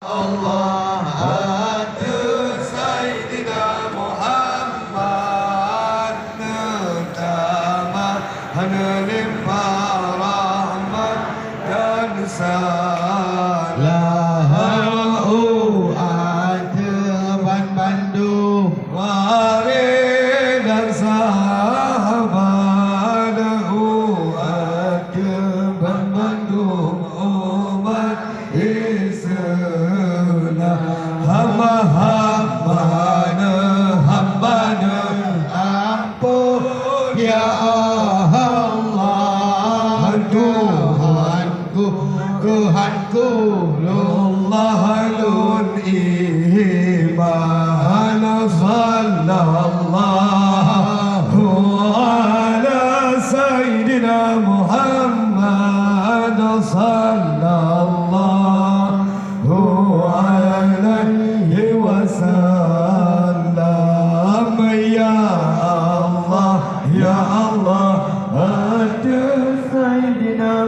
Allah atas Sayyidina Muhammad Nutama Limpah rahmat dan salahu ada Bandung Mari dan sahabatku ada Bandung umat Islam hamba-hambana ampun ya Allah Tuhanku Allah lun iman sallallahu ala Sayyidina Muhammad sallallahu alaihi wasallam ya Allah ada Sayyidina